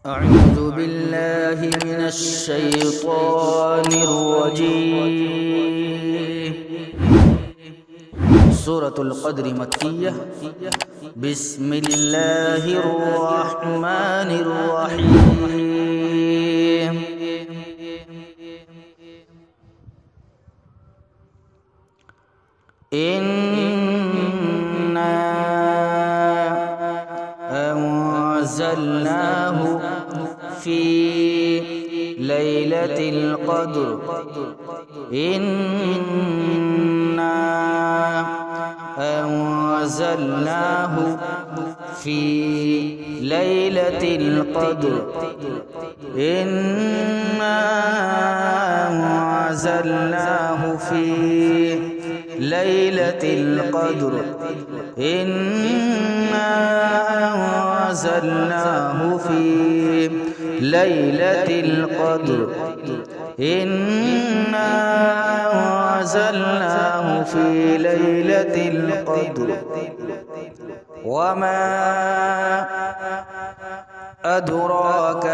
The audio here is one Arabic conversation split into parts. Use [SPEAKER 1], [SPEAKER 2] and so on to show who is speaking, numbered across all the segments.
[SPEAKER 1] أعوذ بالله من الشيطان الرجيم. سورة القدر مكية. بسم الله الرحمن الرحيم. إنا أنزلناه في ليلة القدر. إنا أنزلناه في ليلة القدر. إنا أنزلناه في ليلة القدر. إنا أنزلناه في ليلة القدر. إنا أنزلناه في ليلة القدر. وما أدراك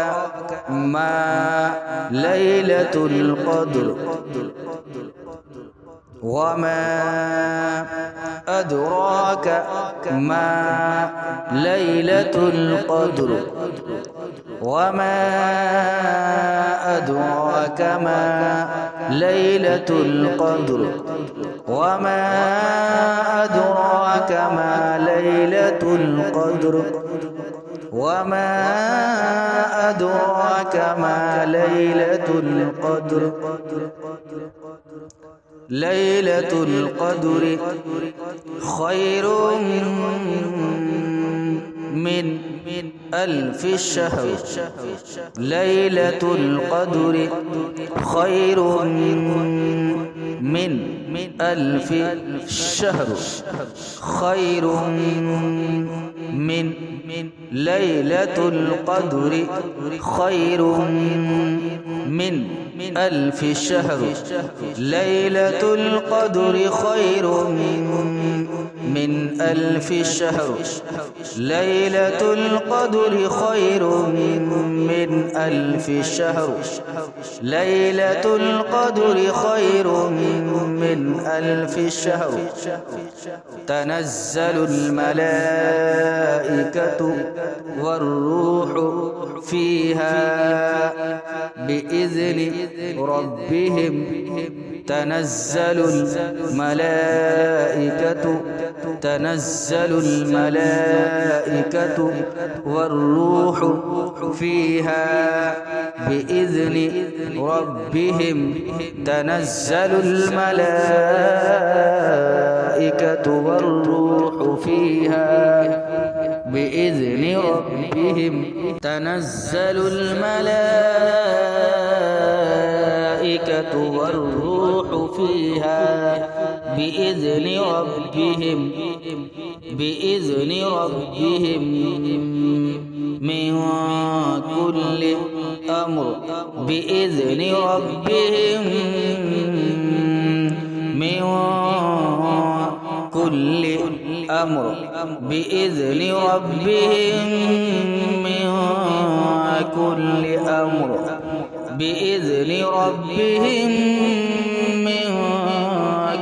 [SPEAKER 1] ما ليلة القدر. وما أدراك ما ليلة القدر. وما أدراك ما ليلة القدر. وما أدراك ما ليلة القدر. وما أدراك ما ليلة القدر. ليلة القدر خير من ألف شهر. ليلة القدر خير من ألف شهر. خير من ليلة القدر خير من ألف شهر. ليلة القدر خير من ألف شهر. ليلة القدر خير من ألف شهر. ليلة القدر خير من ألف شهر. تنزل الملائكة والروح فيها بإذن ربهم. تنزل الملائكة. تنزل الملائكة والروح فيها بإذن ربهم. تنزل الملائكة والروح فيها بإذن ربهم. تنزل الملائكة والروح فيها بإذن ربهم. بإذن ربهم من كل أمر. بإذن ربهم من كل أمر. بإذن ربهم من كل أمر. بإذن ربهم من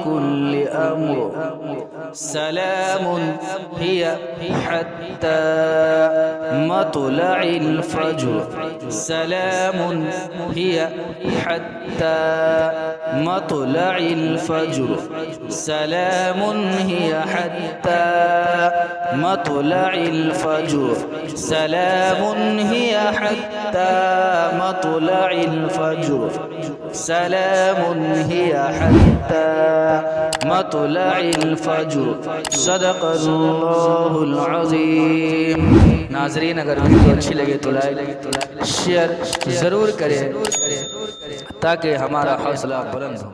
[SPEAKER 1] كل أمر. سلام هي حتى مطلع الفجر. سلام هي حتى مطلع الفجر. سلام هي حتى مطلع الفجر. سلام هي حتى مطلع الفجر. سلام هي حتى مطلع الفجر. صدق الله العظيم. नाजरीन, अगर वीडियो अच्छी लगे तो लाइक शेयर ज़रूर करें ताकि हमारा हौसला बुलंद हो।